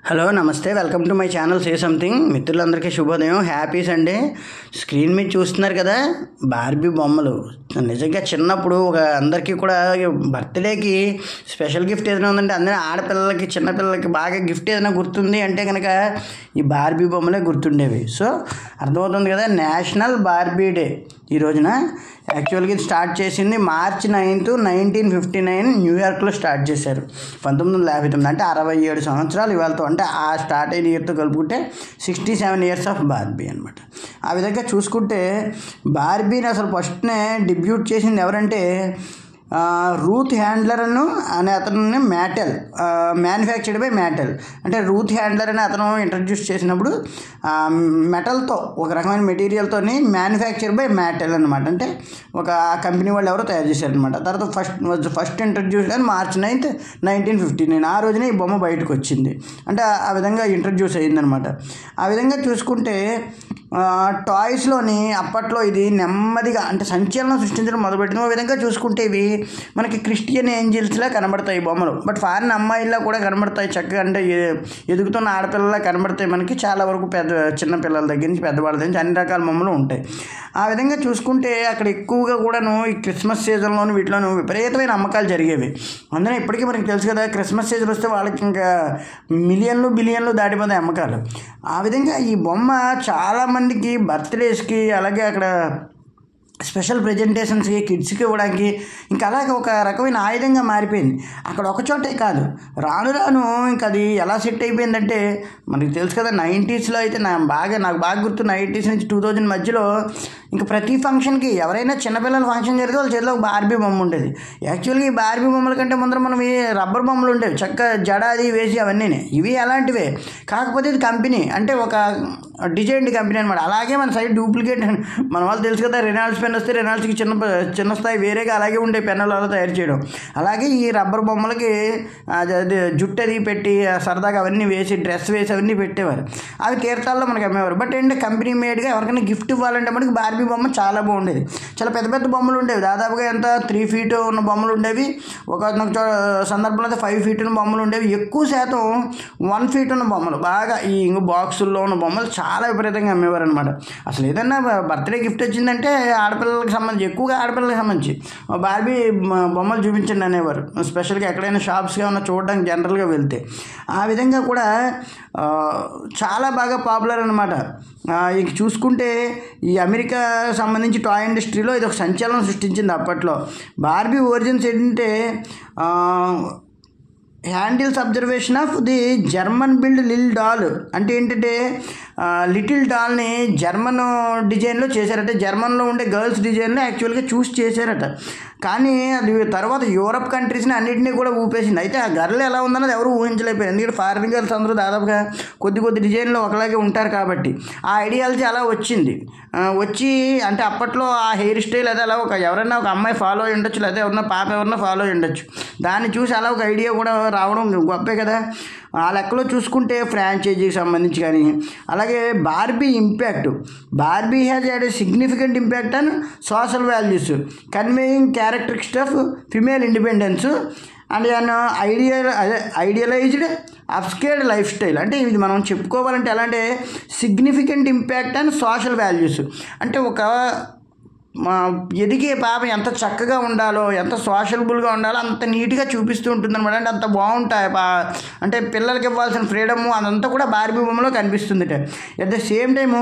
Hello నమస్తే, welcome to my channel say something. మిత్రులందరికీ శుభోదయం, హ్యాపీ సండే. స్క్రీన్ మీద చూస్తున్నారు కదా బార్బీ బొమ్మలు. నిజంగా చిన్నప్పుడు అందరికీ కూడా బర్త్డేకి స్పెషల్ గిఫ్ట్ ఏదైనా ఉందంటే అందరూ ఆడపిల్లలకి చిన్నపిల్లలకి బాగా గిఫ్ట్ ఏదైనా గుర్తుంది అంటే కనుక ఈ బార్బీ బొమ్మలే గుర్తుండేవి. సో అర్థమవుతుంది కదా, నేషనల్ బార్బీ డే ఈ రోజున. యాక్చువల్గా ఇది స్టార్ట్ చేసింది March 9, 1959 న్యూయార్క్లో స్టార్ట్ చేశారు. 1959 అంటే 67 సంవత్సరాలు ఇవాళతో, అంటే ఆ స్టార్ట్ అయిన ఇయర్తో కలుపుకుంటే 67 ఇయర్స్ ఆఫ్ బార్బీ అనమాట. ఆ విధంగా చూసుకుంటే బార్బీని అసలు ఫస్ట్నే డెబ్యూట్ చేసింది ఎవరంటే రూత్ హ్యాండ్లర్ అనే అతను మ్యానుఫ్యాక్చర్డ్ బై మ్యాటెల్. అంటే రూత్ హ్యాండ్లర్ అనే అతను ఇంట్రడ్యూస్ చేసినప్పుడు మెటల్తో, ఒక రకమైన మెటీరియల్తో మ్యానుఫ్యాక్చర్ బై మ్యాటెల్ అనమాట. అంటే ఒక కంపెనీ వాళ్ళు ఎవరో తయారు చేశారనమాట. తర్వాత ఫస్ట్ ఇంట్రడ్యూస్ అని March 9, 1959 ఆ రోజునే ఈ బొమ్మ బయటకు వచ్చింది. అంటే ఆ విధంగా ఇంట్రడ్యూస్ అయ్యిందనమాట. ఆ విధంగా చూసుకుంటే టాయ్స్లోని అప్పట్లో ఇది నెమ్మదిగా అంటే సంచలనం సృష్టించడం మొదలుపెట్టింది. ఓ విధంగా చూసుకుంటే ఇవి మనకి క్రిస్టియన్ ఏంజిల్స్లా కనబడతాయి ఈ బొమ్మలు. బట్ ఫారిన్ అమ్మాయిలా కూడా కనబడతాయి చక్కగా. అంటే ఎదుగుతున్న ఆడపిల్లలా కనబడతాయి మనకి. చాలా వరకు చిన్న పిల్లల దగ్గర నుంచి పెద్దవాళ్ళ దగ్గర నుంచి అన్ని రకాల బొమ్మలు ఉంటాయి. ఆ విధంగా చూసుకుంటే అక్కడ ఎక్కువగా కూడాను ఈ క్రిస్మస్ సీజన్లోను వీటిలోనూ విపరీతమైన అమ్మకాలు జరిగేవి. అందులో ఇప్పటికీ మనకి తెలుసు కదా, క్రిస్మస్ సీజన్ వస్తే వాళ్ళకి ఇంకా బిలియన్లు దాటిపోతాయి అమ్మకాలు. ఆ విధంగా ఈ బొమ్మ చాలామందికి బర్త్డేస్కి, అలాగే అక్కడ స్పెషల్ ప్రజెంటేషన్స్కి, కిడ్స్కి ఇవ్వడానికి ఇంకా అలాగే ఒక రకమైన ఆయుధంగా మారిపోయింది. అక్కడ ఒక చోటే కాదు, రాను రాను ఇంకా అది ఎలా సెట్ అయిపోయిందంటే మనకి తెలుసు కదా, 90sలో అయితే నాకు బాగా గుర్తు, 90s నుంచి 2000 మధ్యలో ఇంకా ప్రతి ఫంక్షన్కి ఎవరైనా చిన్నపిల్లల ఫంక్షన్ జరిగితే వాళ్ళ చేతిలో ఒక బార్బీ బొమ్మ ఉండేది. యాక్చువల్గా ఈ బార్బీ బొమ్మల కంటే ముందర మనం రబ్బర్ బొమ్మలు ఉండేవి, చక్క జడ అది వేసి అవన్నీ. ఇవి అలాంటివే, కాకపోతే ఇది కంపెనీ, అంటే ఒక డిజైన్డ్ కంపెనీ అనమాట. అలాగే మన సైడ్ డూప్లికేట్, మన వాళ్ళు తెలుసు కదా, రెనాల్డ్స్ పెన్ వస్తే రెనాల్డ్స్కి చిన్న స్థాయి వేరేగా అలాగే ఉండే పెన్నులు అలా తయారు చేయడం. అలాగే ఈ రబ్బర్ బొమ్మలకి జుట్టు అది పెట్టి సరదాగా అవన్నీ వేసి డ్రెస్ వేసి అవన్నీ పెట్టేవారు. అవి తీర్థాల్లో మనకి అమ్మేవారు. బట్ ఏంటంటే కంపెనీ మేడ్గా ఎవరికైనా గిఫ్ట్ ఇవ్వాలంటే మనకి బార్బీ బొమ్మ చాలా బాగుండేది. చాలా పెద్ద పెద్ద బొమ్మలు ఉండేవి, దాదాపుగా ఎంత 3 feet ఉన్న బొమ్మలు ఉండేవి. ఒక సందర్భంలో అయితే 5 feet ఉన్న బొమ్మలు ఉండేవి. ఎక్కువ శాతం 1 feet ఉన్న బొమ్మలు, బాగా ఈ బాక్సుల్లో ఉన్న బొమ్మలు చాలా విపరీతంగా అమ్మేవారు అనమాట. అసలు ఏదన్నా బర్త్డే గిఫ్ట్ వచ్చిందంటే ఆడపిల్లలకి సంబంధించి, ఎక్కువగా ఆడపిల్లలకి సంబంధించి బార్బీ బొమ్మలు చూపించండి అనేవారు. స్పెషల్గా ఎక్కడైనా షాప్స్గా ఉన్న చూడడానికి జనరల్గా వెళ్తే. ఆ విధంగా కూడా చాలా బాగా పాపులర్ అనమాట. ఇక చూసుకుంటే ఈ అమెరికా సంబంధించి టాయ్ ఇండస్ట్రీలో ఇది ఒక సంచలనం సృష్టించింది అప్పట్లో. బార్బీ ఒరిజిన్స్ ఏంటంటే Handler's observation of the German Bild Lilli doll. అంటే ఏంటంటే లిటిల్ డాల్ని జర్మన్ డిజైన్లో చేశారట. జర్మన్లో ఉండే గర్ల్స్ డిజైన్లో యాక్చువల్గా చూస్ చేశారట. కానీ అది తర్వాత యూరప్ కంట్రీస్ని అన్నింటినీ కూడా ఊపేసింది. అయితే ఆ గర్ల్ ఎలా ఉందన్నది ఎవరు ఊహించలేకపోయారు. ఎందుకంటే ఫారిన్ గర్ల్స్ అందరూ దాదాపుగా కొద్ది డిజైన్లో ఒకలాగే ఉంటారు కాబట్టి ఆ ఐడియాలజీ అలా వచ్చి అంటే అప్పట్లో ఆ హెయిర్ స్టైల్ అదే అలా ఎవరైనా ఒక అమ్మాయి ఫాలో అయ్యి ఉండొచ్చు, లేదా ఎవరైనా పాప ఎవరైనా ఫాలో అయ్యి ఉండొచ్చు. దాన్ని చూసి అలా ఒక ఐడియా కూడా రావడం గొప్పే కదా. ఆ లెక్కలో చూసుకుంటే ఫ్రాంచైజీకి సంబంధించి కానీ, అలాగే Barbie impact, Barbie has had a significant impact on social values, conveying characteristics of female independence and idealized upscaled life style. అంటే ఇది మనం చెప్పుకోవాలంటే ఎలా అంటే significant impact on social values. అంటే ఒక ఎదిగే పాప ఎంత చక్కగా ఉండాలో, ఎంత సోషలబుల్గా ఉండాలో అంత నీట్గా చూపిస్తూ ఉంటుంది అనమాట. అంటే అంత బాగుంటాయి. అంటే పిల్లలకి ఇవ్వాల్సిన ఫ్రీడము అదంతా కూడా బార్బీ బొమ్మలో కనిపిస్తుంది. At the same time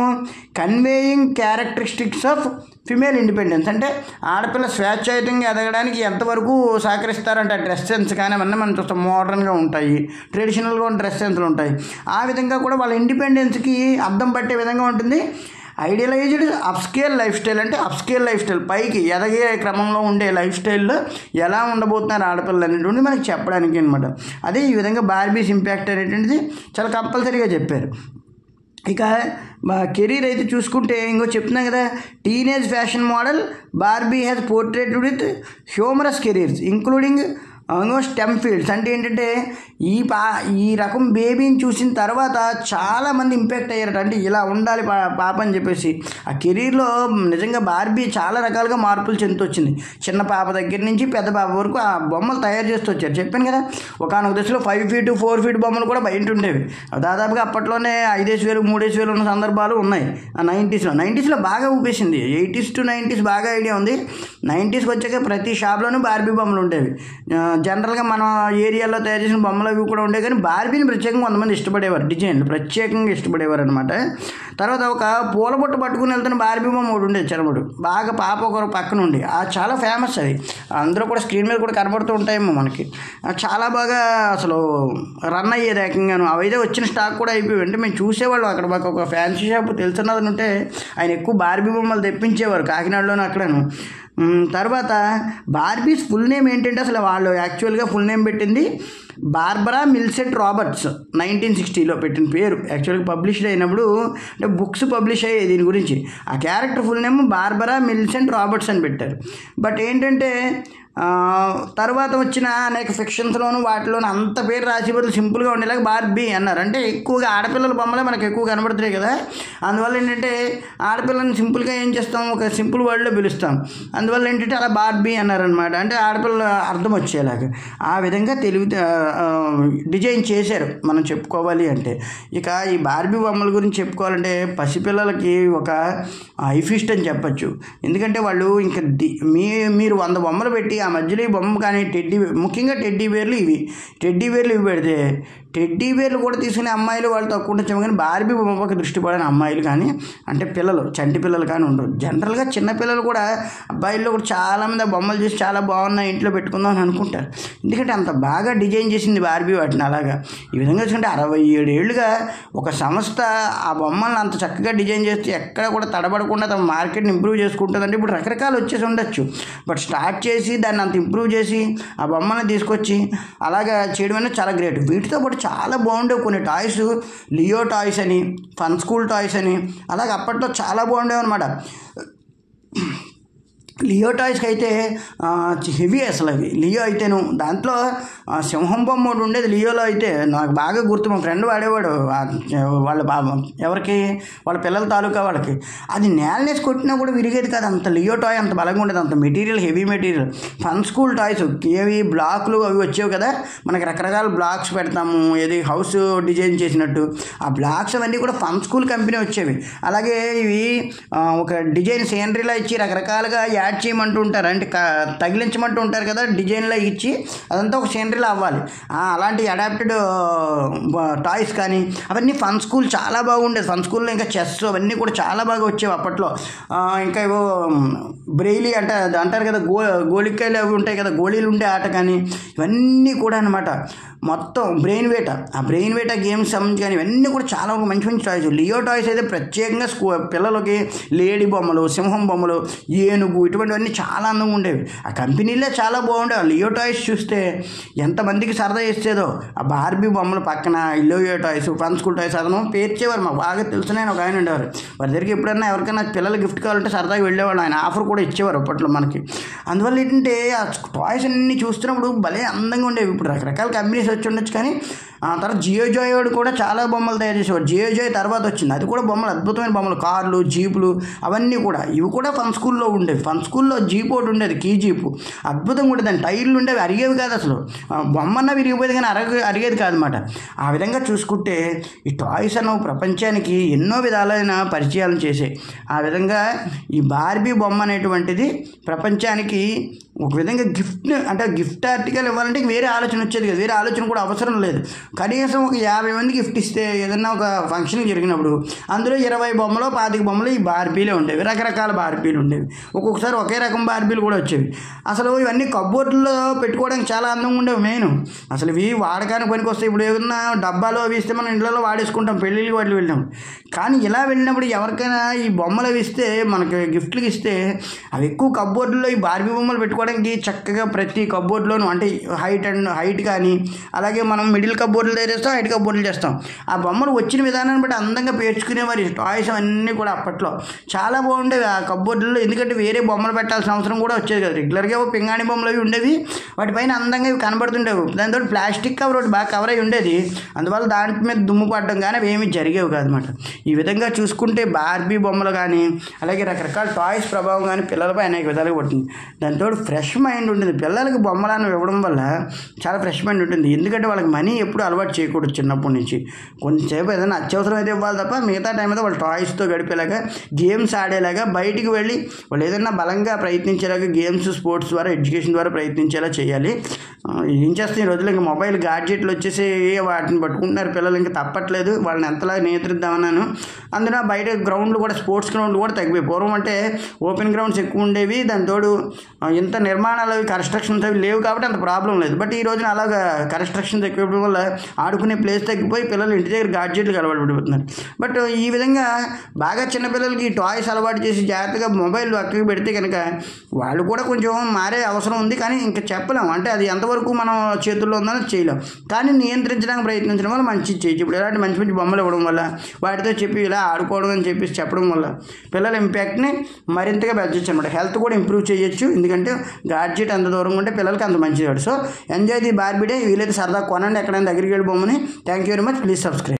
conveying characteristics of female independence. అంటే ఆడపిల్ల స్వేచ్ఛాయుతంగా ఎదగడానికి ఎంతవరకు సహకరిస్తారంటే డ్రెస్ సెన్స్ కానీ అవన్నీ మనం చూస్తాం, మోడర్న్గా ఉంటాయి, ట్రెడిషనల్గా ఉన్న డ్రెస్ సెన్స్లు ఉంటాయి. ఆ విధంగా కూడా వాళ్ళ ఇండిపెండెన్స్కి అద్దం పట్టే విధంగా ఉంటుంది. ఐడియలైజ్డ్ అప్స్కేల్ లైఫ్ స్టైల్, అంటే అప్స్కేల్ లైఫ్ స్టైల్, పైకి ఎదగే క్రమంలో ఉండే లైఫ్ స్టైల్లో ఎలా ఉండబోతున్నారు ఆడపిల్లలు అనేటువంటి మనకి చెప్పడానికి అనమాట. అదే ఈ విధంగా బార్బీస్ ఇంపాక్ట్ అనేటువంటిది చాలా కంపల్సరీగా చెప్పారు. ఇక కెరీర్ అయితే చూసుకుంటే ఇంకో చెప్తున్నాం కదా, teenage fashion model Barbie has portrayed with humorous careers including STEM fields అంటే ఏంటంటే ఈ రకం బేబీని చూసిన తర్వాత చాలామంది ఇంపాక్ట్ అయ్యారట. అంటే ఇలా ఉండాలి పాప అని చెప్పేసి ఆ కెరీర్లో నిజంగా బార్బీ చాలా రకాలుగా మార్పులు చెందుతొచ్చింది. చిన్న పాప దగ్గర నుంచి పెద్ద పాప వరకు ఆ బొమ్మలు తయారు చేస్తూ వచ్చారు. చెప్పాను కదా, ఒకనొక దశలో 5 feet 4 feet బొమ్మలు కూడా బయట ఉండేవి. దాదాపుగా అప్పట్లోనే 5,000 3,000 ఉన్న సందర్భాలు ఉన్నాయి. 90s బాగా ఊపేసింది. 80s to 90s బాగా ఐడియా ఉంది. 90sకి వచ్చాక ప్రతి షాప్లోనూ బార్బీ బొమ్మలు ఉండేవి. జనరల్గా మన ఏరియాలో తయారు చేసిన బొమ్మలు అవి కూడా ఉండేవి. కానీ బార్బీని ప్రత్యేకంగా కొంతమంది ఇష్టపడేవారు, డిజైన్లు ప్రత్యేకంగా ఇష్టపడేవారు అనమాట. తర్వాత ఒక పూల బొట్టు పట్టుకుని వెళ్తున్న బార్బీ బొమ్మ ఒకటి ఉండేది చరముడు, బాగా పాప ఒకరు పక్కన ఉండి చాలా ఫేమస్. అది అందరూ కూడా స్క్రీన్ మీద కూడా కనబడుతూ ఉంటాయేమో మనకి. చాలా బాగా అసలు రన్ అయ్యేది ఏకంగాను. అవైతే వచ్చిన స్టాక్ కూడా అయిపోయి అంటే మేము చూసేవాళ్ళం. అక్కడ మాకు ఒక ఫ్యాన్సీ షాప్ తెలుసున్నదని ఉంటే ఆయన ఎక్కువ బార్బీ బొమ్మలు తెప్పించేవారు కాకినాడలోనే అక్కడను. తర్వాత బార్బీస్ ఫుల్ నేమ్ ఏంటంటే అసలు వాళ్ళు యాక్చువల్గా ఫుల్ నేమ్ పెట్టింది బార్బరా మిల్సెట్ రాబర్ట్స్. 1960లో పెట్టిన పేరు. యాక్చువల్గా పబ్లిష్డ్ అయినప్పుడు అంటే బుక్స్ పబ్లిష్ అయ్యాయి దీని గురించి. ఆ character full name Barbara Millicent Roberts అని పెట్టారు. బట్ ఏంటంటే తర్వాత వచ్చిన అనేక ఫిక్షన్స్లోను వాటిలోనూ అంత పేరు రాసి బదులు సింపుల్గా ఉండేలాగా బార్బీ అన్నారు. అంటే ఎక్కువగా ఆడపిల్లల బొమ్మలే మనకు ఎక్కువ కనబడుతున్నాయి కదా. అందువల్ల ఏంటంటే ఆడపిల్లని సింపుల్గా ఏం చేస్తాం, ఒక సింపుల్ వర్డ్లో పిలుస్తాం. అందువల్ల ఏంటంటే అలా బార్బీ అన్నారనమాట. అంటే ఆడపిల్లల అర్థం వచ్చేలాగా ఆ విధంగా డిజైన్ చేశారు మనం చెప్పుకోవాలి అంటే. ఇక ఈ బార్బీ బొమ్మల గురించి చెప్పుకోవాలంటే పసిపిల్లలకి ఒక ఐఫిస్ట్ అని చెప్పచ్చు. ఎందుకంటే వాళ్ళు ఇంకా మీరు 100 బొమ్మలు పెట్టి ఆ మధ్యలో ఈ బొమ్మ కానీ ముఖ్యంగా టెడ్డీ బేర్లు ఇవి పెడితే టెడ్డీ బేర్లు కూడా తీసుకునే అమ్మాయిలు వాళ్ళు తక్కువ ఉండొచ్చు. కానీ బార్బీ బొమ్మకి దృష్టి పడని అమ్మాయిలు కానీ అంటే పిల్లలు చంటి పిల్లలు కానీ ఉండరు. జనరల్గా చిన్నపిల్లలు కూడా అబ్బాయిల్లో కూడా చాలామంది ఆ బొమ్మలు చూసి చాలా బాగున్నాయి ఇంట్లో పెట్టుకుందాం అని అనుకుంటారు. ఎందుకంటే అంత బాగా డిజైన్ చేసింది బార్బీ వాటిని. అలాగా ఈ విధంగా చూసుకుంటే 67 ఏళ్ళుగా ఒక సంస్థ ఆ బొమ్మలను అంత చక్కగా డిజైన్ చేస్తే ఎక్కడ కూడా తడబడకుండా తమ మార్కెట్ని ఇంప్రూవ్ చేసుకుంటుందంటే ఇప్పుడు రకరకాలు వచ్చేసి ఉండొచ్చు. బట్ స్టార్ట్ చేసి దాన్ని అంత ఇంప్రూవ్ చేసి ఆ బొమ్మలను తీసుకొచ్చి అలాగా చేయడం అనేది చాలా గ్రేట్. వీటితో పాటు చాలా బాగుండేవి కొన్ని టాయ్స్, లియో టాయ్స్ అని, ఫన్ స్కూల్ టాయ్స్ అని, అలాగే అప్పట్లో చాలా బాగుండేవి అనమాట. లియో టాయ్స్కి అయితే హెవీ అసలు అవి. లియో అయితేను దాంట్లో సింహం బొమ్మ ఒకటి ఉండేది లియోలో. అయితే నాకు బాగా గుర్తు, మా ఫ్రెండ్ వాడేవాడు వాళ్ళ ఎవరికి వాళ్ళ పిల్లల తాలూకా వాళ్ళకి. అది నేలనేసి కొట్టినా కూడా విరిగేది కాదు, అంత లియో టాయ్ అంత బలంగా ఉండేది, అంత material heavy material. Fun school toys ఏవి బ్లాక్లు అవి వచ్చేవి కదా మనకి, రకరకాల బ్లాక్స్ పెడతాము ఏది హౌస్ డిజైన్ చేసినట్టు. ఆ బ్లాక్స్ అవన్నీ కూడా ఫన్ స్కూల్ కంపెనీ వచ్చేవి. అలాగే ఇవి ఒక డిజైన్ సీనరీలా ఇచ్చి రకరకాలుగా యాడ్ చేయమంటూ ఉంటారు, అంటే తగిలించమంటూ ఉంటారు కదా డిజైన్లో ఇచ్చి, అదంతా ఒక సీనరీలో అవ్వాలి. అలాంటి అడాప్టెడ్ టాయ్స్ కానీ అవన్నీ ఫన్ స్కూల్ చాలా బాగుండేది. ఫన్ స్కూల్లో ఇంకా చెస్ అవన్నీ కూడా చాలా బాగా వచ్చేవి అప్పట్లో. ఇంకా ఏవో బ్రెయిలీ అంటే అంటారు కదా, గోళికాయలు అవి ఉంటాయి కదా, గోళీలు ఉండే ఆట కానీ ఇవన్నీ కూడా అనమాట. మొత్తం బ్రెయిన్ వేట, ఆ బ్రెయిన్ వేట గేమ్స్ సంబంధించి కానీ ఇవన్నీ కూడా చాలా మంచి మంచి టాయ్స్. లియో టాయ్స్ అయితే ప్రత్యేకంగా పిల్లలకి లేడీ బొమ్మలు, సింహం బొమ్మలు, ఏనుగు ఇటువంటివన్నీ చాలా అందంగా ఉండేవి. ఆ కంపెనీలే చాలా బాగుండేవి. లియో టాయ్స్ చూస్తే ఎంతమందికి సరదా ఇచ్చేదో. ఆ బార్బీ బొమ్మలు పక్కన Leo toys, fun school toys అతను పేర్చేవారు. మాకు బాగా తెలుసు, నేను ఒక ఆయన ఉండేవారు. వారి దగ్గరికి ఎప్పుడైనా ఎవరికైనా పిల్లలు గిఫ్ట్ కావాలంటే సరదాగా వెళ్ళేవాళ్ళు. ఆయన ఆఫర్ కూడా ఇచ్చేవారు అప్పట్లో మనకి. అందువల్ల ఏంటంటే ఆ టాయ్స్ అన్నీ చూస్తున్నప్పుడు భలే అందంగా ఉండేవి. ఇప్పుడు రకరకాల కంపెనీస్ వచ్చి ఉండొచ్చు కానీ తర్వాత జియో జాయ్ వాడు కూడా చాలా బొమ్మలు తయారు చేసేవాడు. జియో జాయ్ తర్వాత వచ్చింది, అది కూడా బొమ్మలు అద్భుతమైన బొమ్మలు, కార్లు, జీపులు అవన్నీ కూడా. ఇవి కూడా ఫన్ స్కూల్లో ఉండేవి. ఫన్ స్కూల్లో జీప్ ఒకటి ఉండేది, కీ జీపు, అద్భుతంగా ఉండేది. దాని టైర్లు ఉండేవి, అరిగేవి కాదు అసలు. బొమ్మన్న విరిగిపోయేది కానీ అరిగేది కాదనమాట. ఆ విధంగా చూసుకుంటే ఈ టాయ్స్ అన్న ప్రపంచానికి ఎన్నో విధాలైన పరిచయాలను చేసాయి. ఆ విధంగా ఈ బార్బీ బొమ్మ అనేటువంటిది ప్రపంచానికి ఒక విధంగా గిఫ్ట్ ఆర్టికల్ ఇవ్వాలంటే వేరే ఆలోచన వచ్చేది కదా, వేరే ఆలోచన కూడా అవసరం లేదు. కనీసం ఒక 50 మంది గిఫ్ట్ ఇస్తే ఏదన్నా ఒక ఫంక్షన్ జరిగినప్పుడు అందులో 20 బొమ్మలు 25 బొమ్మలు ఈ బార్బీలే ఉండేవి. రకరకాల బార్బీలు ఉండేవి, ఒక్కొక్కసారి ఒకే రకం బార్బీలు కూడా వచ్చేవి. అసలు ఇవన్నీ కబ్బోర్డుల్లో పెట్టుకోవడానికి చాలా అందంగా ఉండేవి. మెయిన్ అసలు ఇవి వాడకానికి పనికి వస్తాయి. ఇప్పుడు ఏదన్నా డబ్బాలో అవి ఇస్తే మనం ఇంట్లో వాడేసుకుంటాం, పెళ్ళిళ్ళకి వాటికి వెళ్ళినాం. కానీ ఇలా వెళ్ళినప్పుడు ఎవరికైనా ఈ బొమ్మలు అవి ఇస్తే, మనకి గిఫ్ట్లకి ఇస్తే, అవి ఎక్కువ కబ్బోర్డుల్లో ఈ బార్బీ బొమ్మలు పెట్టుకోవడానికి చక్కగా ప్రతి కబ్బోర్డులోనూ అంటే హైట్ కానీ అలాగే మనం మిడిల్ కబ్బోర్డ్ కబోర్డులు తయారు చేస్తాం, హైట్ కబోర్డులు చేస్తాం. ఆ బొమ్మలు వచ్చిన విధానాన్ని బట్టి అందంగా పేర్చుకునేవారు టాయ్స్ అన్నీ కూడా. అప్పట్లో చాలా బాగుండేవి ఆ కబోర్డుల్లో, ఎందుకంటే వేరే బొమ్మలు పెట్టాల్సిన అవసరం కూడా వచ్చేది కదా. రెగ్యులర్గా పింగాణి బొమ్మలు అవి ఉండేవి, వాటిపైన అందంగా ఇవి కనబడుతుండేవి. దాంతో ప్లాస్టిక్ కవర్ ఒకటి బాగా కవర్ అయి ఉండేది, అందువల్ల దాంట్ మీద దుమ్ము పడడం కానీ అవి ఏమీ జరిగేవి కాదనమాట. ఈ విధంగా చూసుకుంటే బార్బీ బొమ్మలు కానీ అలాగే రకరకాల టాయ్స్ ప్రభావం కానీ పిల్లలపై అనేక విధాలుగా పడుతుంది. దాంతో ఫ్రెష్ మైండ్ ఉంటుంది. పిల్లలకి బొమ్మలను ఇవ్వడం వల్ల చాలా ఫ్రెష్ మైండ్ ఉంటుంది, ఎందుకంటే వాళ్ళకి మనీ ఎప్పుడు అలవాటు చేయకూడదు. చిన్నప్పటి నుంచి కొంచెంసేపు ఏదైనా అత్యవసరం అయితే ఇవ్వాలి తప్ప మిగతా టైం అయితే వాళ్ళు టాయ్స్తో గడిపేలాగా, గేమ్స్ ఆడేలాగా, బయటికి వెళ్ళి వాళ్ళు ఏదైనా బలంగా ప్రయత్నించేలాగా గేమ్స్, స్పోర్ట్స్ ద్వారా, ఎడ్యుకేషన్ ద్వారా ప్రయత్నించేలా చేయాలి. ఏం చేస్తాం ఈ రోజుల్లో ఇంకా మొబైల్ గాడ్జెట్లు వచ్చేసి వాటిని పట్టుకుంటున్నారు పిల్లలు, ఇంకా తప్పట్లేదు. వాళ్ళని ఎంతలా నియంత్రిద్దామన్నాను. అందులో బయట గ్రౌండ్లు కూడా, స్పోర్ట్స్ గ్రౌండ్లు కూడా తగ్గిపోయి. పూర్వం అంటే ఓపెన్ గ్రౌండ్స్ ఎక్కువ ఉండేవి, దానితోడు ఇంత నిర్మాణాలు అవి కన్స్ట్రక్షన్స్ అవి లేవు కాబట్టి అంత ప్రాబ్లం లేదు. బట్ ఈ రోజున అలాగా కన్స్ట్రక్షన్స్ ఎక్కువ వల్ల ఆడుకునే ప్లేస్ తగ్గిపోయి పిల్లలు ఇంటి దగ్గర గాడ్జెట్లకు అలవాటు పడిపోతున్నారు. బట్ ఈ విధంగా బాగా చిన్నపిల్లలకి టాయ్స్ అలవాటు చేసి జాగ్రత్తగా మొబైల్ పక్కకి పెడితే కనుక వాళ్ళు కూడా కొంచెం మారే అవసరం ఉంది. కానీ ఇంకా చెప్పలేం, అంటే అది ఎంతవరకు మనం చేతుల్లో ఉందని చేయలేం, కానీ నియంత్రించడానికి ప్రయత్నించడం వల్ల మంచి చేయొచ్చు. ఇప్పుడు ఎలాంటి మంచి మంచి బొమ్మలు ఇవ్వడం వల్ల, వాటితో చెప్పి ఇలా ఆడుకోవడం అని చెప్పేసి చెప్పడం వల్ల పిల్లల ఇంపాక్ట్ని మరింతగా పెంచవచ్చు అనమాట. హెల్త్ కూడా ఇంప్రూవ్ చేయొచ్చు, ఎందుకంటే గాడ్జెట్ అంత దూరంగా ఉంటే పిల్లలకి అంత మంచిది. So enjoy the Barbie day. వీలైతే సరదా కొనండి ఎక్కడైనా దగ్గరికి వెళ్ళి బొమ్మని. Thank you very much. Please subscribe.